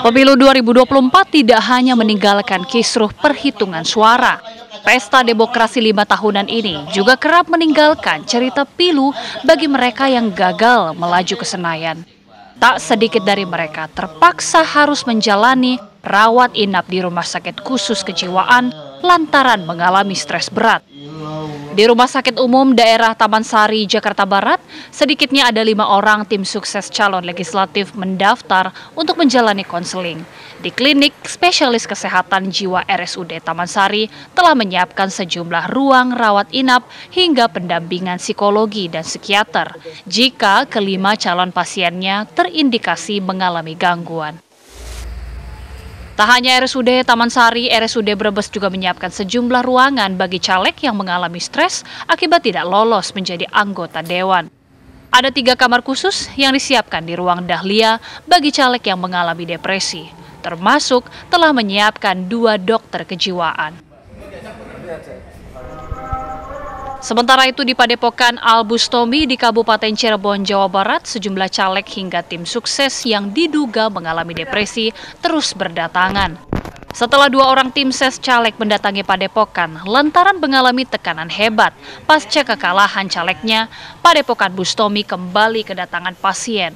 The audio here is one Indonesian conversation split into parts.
Pemilu 2024 tidak hanya meninggalkan kisruh perhitungan suara. Pesta demokrasi 5 tahunan ini juga kerap meninggalkan cerita pilu bagi mereka yang gagal melaju ke Senayan. Tak sedikit dari mereka terpaksa harus menjalani rawat inap di rumah sakit khusus kejiwaan lantaran mengalami stres berat. Di Rumah Sakit Umum Daerah Taman Sari, Jakarta Barat, sedikitnya ada 5 orang tim sukses calon legislatif mendaftar untuk menjalani konseling. Di klinik spesialis kesehatan jiwa RSUD Taman Sari telah menyiapkan sejumlah ruang rawat inap hingga pendampingan psikologi dan psikiater jika kelima calon pasiennya terindikasi mengalami gangguan. Tak hanya RSUD Taman Sari, RSUD Brebes juga menyiapkan sejumlah ruangan bagi caleg yang mengalami stres akibat tidak lolos menjadi anggota dewan. Ada 3 kamar khusus yang disiapkan di ruang Dahlia bagi caleg yang mengalami depresi, termasuk telah menyiapkan 2 dokter kejiwaan. Sementara itu di Padepokan Al Bustomi di Kabupaten Cirebon, Jawa Barat, sejumlah caleg hingga tim sukses yang diduga mengalami depresi terus berdatangan. Setelah 2 orang tim ses caleg mendatangi Padepokan lantaran mengalami tekanan hebat pasca kekalahan calegnya, Padepokan Bustomi kembali kedatangan pasien.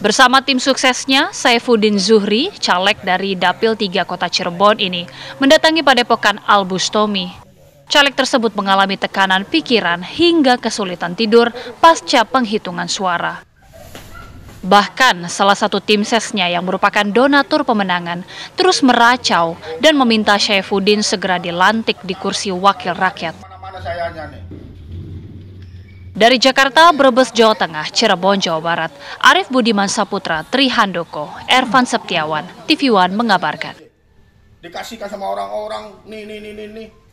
Bersama tim suksesnya, Saifuddin Zuhri, caleg dari Dapil 3 Kota Cirebon ini, mendatangi Padepokan Al Bustomi. Caleg tersebut mengalami tekanan pikiran hingga kesulitan tidur pasca penghitungan suara. Bahkan salah satu tim sesnya yang merupakan donatur pemenangan terus meracau dan meminta Saifuddin segera dilantik di kursi wakil rakyat. Dari Jakarta, Brebes, Jawa Tengah, Cirebon, Jawa Barat, Arif Budiman Saputra, Trihandoko, Ervan Septiawan, TV One mengabarkan. Dikasihkan sama orang-orang, nih.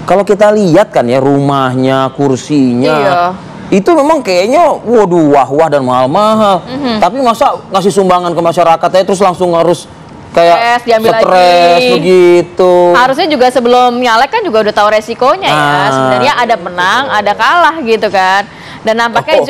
Kalau kita lihat kan ya rumahnya, kursinya, itu memang kayaknya waduh wah dan mahal-mahal. Tapi masa ngasih sumbangan ke masyarakatnya terus langsung harus kayak stres begitu. Harusnya juga sebelum nyalek kan juga udah tahu resikonya ya. Sebenarnya ada menang, ada kalah gitu kan. Dan nampaknya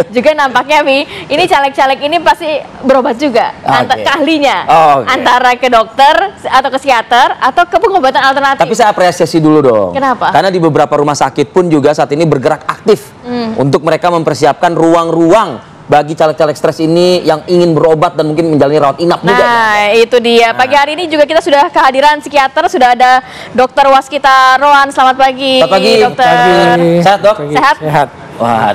juga nampaknya ini caleg-caleg ini pasti berobat juga keahlinya antara ke dokter atau ke psikiater atau ke pengobatan alternatif. Tapi saya apresiasi dulu dong. Kenapa? Karena di beberapa rumah sakit pun juga saat ini bergerak aktif untuk mereka mempersiapkan ruang-ruang bagi caleg-caleg stres ini yang ingin berobat dan mungkin menjalani rawat inap juga. Nah, itu dia. Pagi hari ini juga kita sudah kehadiran psikiater, sudah ada Dr. Waskita Rohan. Selamat pagi. Selamat pagi, dokter. Sehat, Dok? Sehat? Sehat. Wah,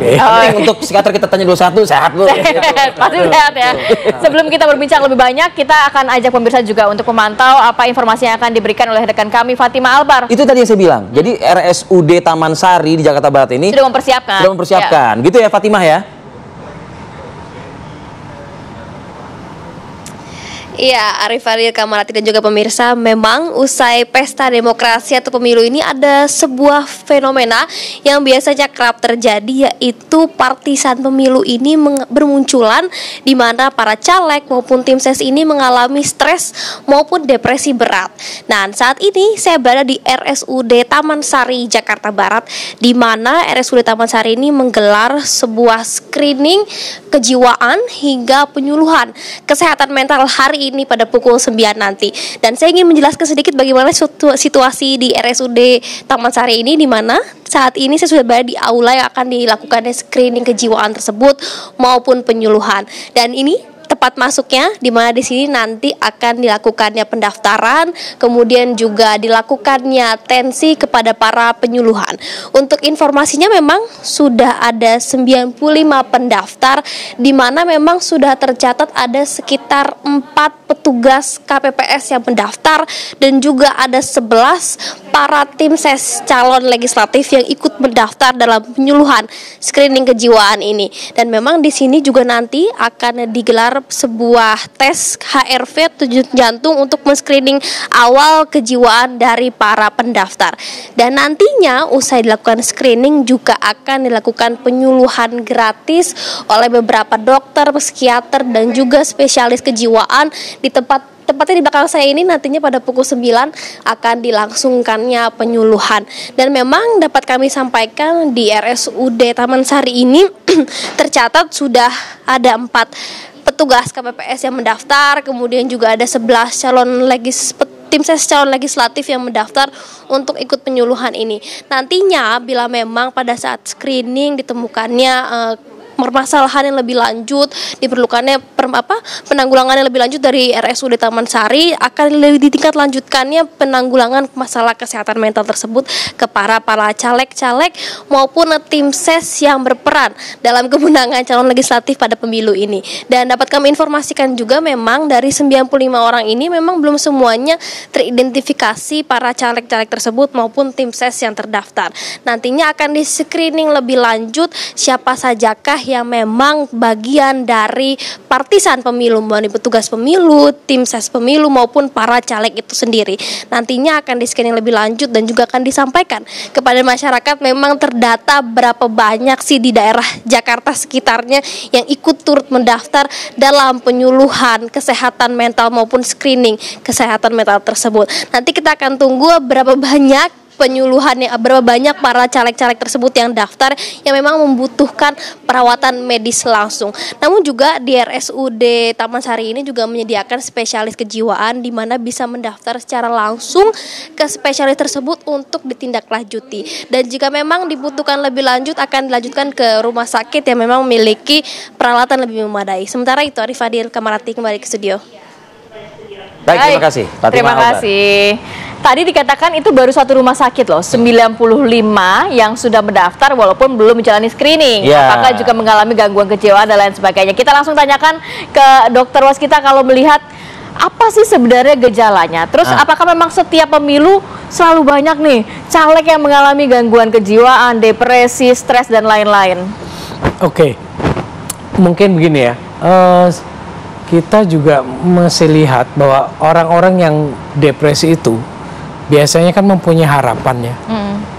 untuk psikiater kita tanya dulu satu, sehat Bu. Pasti sehat ya. Sebelum kita berbincang lebih banyak, kita akan ajak pemirsa juga untuk memantau apa informasi yang akan diberikan oleh rekan kami Fatima Albar. Itu tadi yang saya bilang. Jadi RSUD Taman Sari di Jakarta Barat ini sudah mempersiapkan. Ya. Gitu ya Fatimah ya? Iya, Arif Aril, Kamarati dan juga pemirsa, memang usai pesta demokrasi atau pemilu ini ada sebuah fenomena yang biasanya kerap terjadi, yaitu partisan pemilu ini bermunculan di mana para caleg maupun tim ses ini mengalami stres maupun depresi berat. Nah, saat ini saya berada di RSUD Taman Sari, Jakarta Barat, di mana RSUD Taman Sari ini menggelar sebuah screening kejiwaan hingga penyuluhan kesehatan mental hari ini pada pukul 9 nanti. Dan saya ingin menjelaskan sedikit bagaimana situasi di RSUD Taman Sari ini, di mana saat ini saya sudah berada di aula yang akan dilakukan screening kejiwaan tersebut maupun penyuluhan. Dan ini tepat masuknya, di mana di sini nanti akan dilakukannya pendaftaran, kemudian juga dilakukannya tensi kepada para penyuluhan. Untuk informasinya memang sudah ada 95 pendaftar, di mana memang sudah tercatat ada sekitar 4 petugas KPPS yang mendaftar dan juga ada 11 para tim ses calon legislatif yang ikut mendaftar dalam penyuluhan screening kejiwaan ini. Dan memang di sini juga nanti akan digelar sebuah tes HRV denyut jantung untuk men-screening awal kejiwaan dari para pendaftar. Dan nantinya usai dilakukan screening juga akan dilakukan penyuluhan gratis oleh beberapa dokter, psikiater dan juga spesialis kejiwaan di tempat tepatnya di belakang saya ini nantinya pada pukul 9 akan dilangsungkannya penyuluhan. Dan memang dapat kami sampaikan di RSUD Taman Sari ini tercatat sudah ada 4 petugas KPPS yang mendaftar, kemudian juga ada 11 tim ses calon legislatif yang mendaftar untuk ikut penyuluhan ini. Nantinya bila memang pada saat screening ditemukannya permasalahan yang lebih lanjut, diperlukannya penanggulangan yang lebih lanjut dari RSUD Taman Sari, akan lebih ditingkat lanjutkannya penanggulangan masalah kesehatan mental tersebut ke para caleg-caleg maupun tim ses yang berperan dalam kemenangan calon legislatif pada pemilu ini. Dan dapat kami informasikan juga memang dari 95 orang ini memang belum semuanya teridentifikasi para caleg-caleg tersebut maupun tim ses yang terdaftar. Nantinya akan di-screening lebih lanjut siapa sajakah yang memang bagian dari partisan pemilu, melalui petugas pemilu, tim ses pemilu maupun para caleg itu sendiri. Nantinya akan di-scanning lebih lanjut dan juga akan disampaikan kepada masyarakat memang terdata berapa banyak sih di daerah Jakarta sekitarnya yang ikut turut mendaftar dalam penyuluhan kesehatan mental maupun screening kesehatan mental tersebut. Nanti kita akan tunggu berapa banyak penyuluhannya, berapa banyak para caleg-caleg tersebut yang daftar yang memang membutuhkan perawatan medis langsung. Namun juga di RSUD Taman Sari ini juga menyediakan spesialis kejiwaan di mana bisa mendaftar secara langsung ke spesialis tersebut untuk ditindaklanjuti. Dan jika memang dibutuhkan lebih lanjut akan dilanjutkan ke rumah sakit yang memang memiliki peralatan lebih memadai. Sementara itu Arif Fadil Kamarati kembali ke studio. Baik, terima kasih. Terima kasih. Tadi dikatakan itu baru satu rumah sakit loh, 95 yang sudah mendaftar walaupun belum menjalani screening. Apakah juga mengalami gangguan kejiwaan dan lain sebagainya. Kita langsung tanyakan ke Dokter Waskita kalau melihat apa sih sebenarnya gejalanya. Terus apakah memang setiap pemilu selalu banyak nih caleg yang mengalami gangguan kejiwaan, depresi, stres dan lain-lain? Oke, mungkin begini ya. Kita juga masih lihat bahwa orang-orang yang depresi itu biasanya kan mempunyai harapan ya,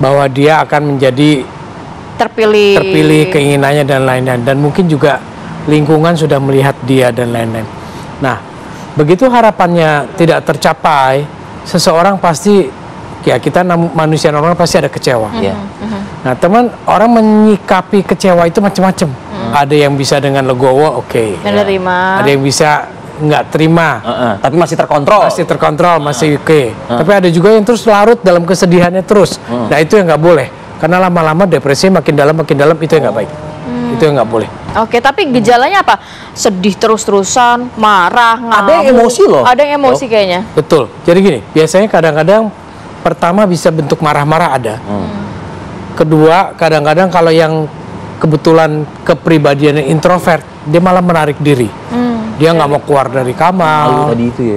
bahwa dia akan menjadi terpilih keinginannya dan lain-lain, dan mungkin juga lingkungan sudah melihat dia dan lain-lain. Nah, begitu harapannya tidak tercapai, seseorang pasti ya, kita manusia normal pasti ada kecewa. Nah, teman, orang menyikapi kecewa itu macam-macam. Ada yang bisa dengan legowo, menerima. Ada yang bisa nggak terima, tapi masih terkontrol. Masih oke. Tapi ada juga yang terus larut dalam kesedihannya terus. Nah, itu yang nggak boleh. Karena lama-lama depresi makin dalam itu yang nggak baik. Itu yang nggak boleh. Oke, tapi gejalanya apa? Sedih terus-terusan, marah, ngamuk. Ada yang emosi loh. Ada yang emosi kayaknya. Betul. Jadi gini, biasanya kadang-kadang pertama bisa bentuk marah-marah ada. Kedua, kadang-kadang kalau yang kebetulan kepribadiannya introvert, dia malah menarik diri. Dia nggak mau keluar dari kamar,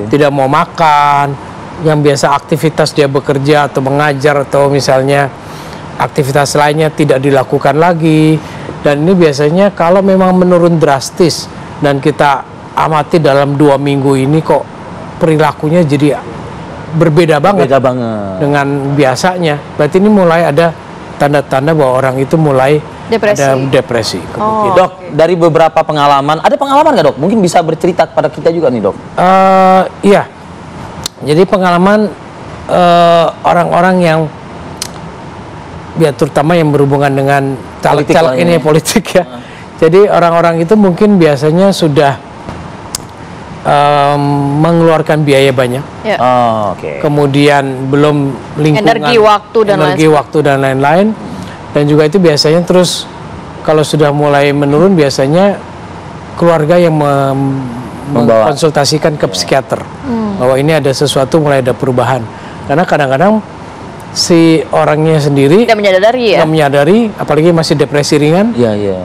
tidak mau makan. Yang biasa aktivitas dia bekerja atau mengajar atau misalnya aktivitas lainnya tidak dilakukan lagi. Dan ini biasanya kalau memang menurun drastis dan kita amati dalam 2 minggu ini kok perilakunya jadi berbeda banget dengan biasanya. Berarti ini mulai ada tanda-tanda bahwa orang itu mulai ada depresi. Dok, dari beberapa pengalaman, ada pengalaman nggak dok? Mungkin bisa bercerita kepada kita juga nih dok. Iya, jadi pengalaman orang-orang yang ya terutama yang berhubungan dengan caleg-caleg ini politik ya. Jadi orang-orang itu mungkin biasanya sudah mengeluarkan biaya banyak. Kemudian belum lingkungan, energi, waktu dan lain-lain. Dan juga itu biasanya terus kalau sudah mulai menurun biasanya keluarga yang mengkonsultasikan ke psikiater bahwa ini ada sesuatu, mulai ada perubahan. Karena kadang-kadang si orangnya sendiri tidak menyadari, apalagi masih depresi ringan,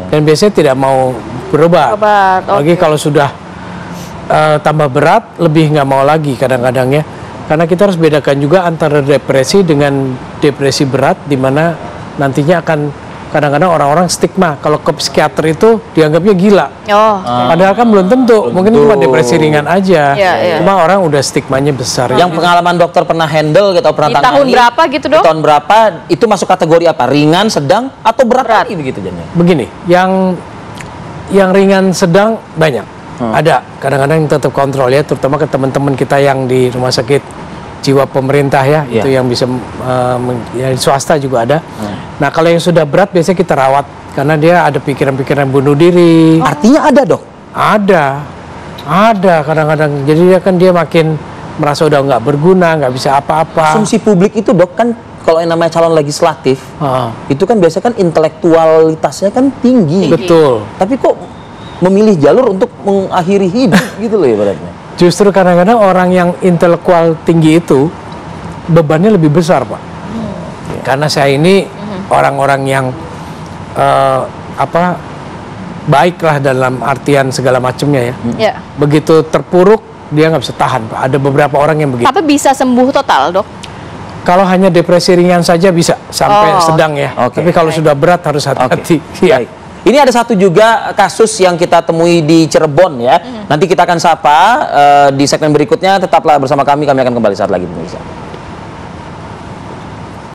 dan biasanya tidak mau berobat. Apalagi kalau sudah tambah berat, lebih nggak mau lagi kadang-kadang ya. Karena kita harus bedakan juga antara depresi dengan depresi berat, di mana nantinya akan kadang-kadang orang-orang stigma kalau ke psikiater itu dianggapnya gila. Padahal kan belum tentu, mungkin cuma depresi ringan aja. Cuma orang udah stigmanya besar. Yang pengalaman dokter pernah handle gitu, pernah tangani. Tahun berapa gitu dok? Tahun berapa? Itu masuk kategori apa? Ringan, sedang, atau berat? Begitu jadinya. Begini, yang ringan sedang banyak. Ada, kadang-kadang tetap kontrol ya, terutama ke teman-teman kita yang di rumah sakit jiwa pemerintah ya, itu yang bisa ya, swasta juga ada. Nah kalau yang sudah berat biasanya kita rawat karena dia ada pikiran-pikiran bunuh diri. Artinya ada dok? Ada kadang-kadang. Jadi dia makin merasa udah nggak berguna, nggak bisa apa-apa. Asumsi publik itu dok kan kalau yang namanya calon legislatif itu kan biasanya kan intelektualitasnya kan tinggi. Betul. Tapi kok memilih jalur untuk mengakhiri hidup gitu loh ibaratnya. Justru kadang-kadang orang yang intelektual tinggi itu bebannya lebih besar Pak. Karena saya ini orang-orang yang baiklah dalam artian segala macamnya ya. Begitu terpuruk dia nggak bisa tahan Pak. Ada beberapa orang yang begitu. Tapi bisa sembuh total dok? Kalau hanya depresi ringan saja bisa sampai sedang ya. Tapi kalau sudah berat harus hati-hati. Baik. Ini ada satu juga kasus yang kita temui di Cirebon ya. Nanti kita akan sapa di segmen berikutnya. Tetaplah bersama kami akan kembali saat lagi pemirsa.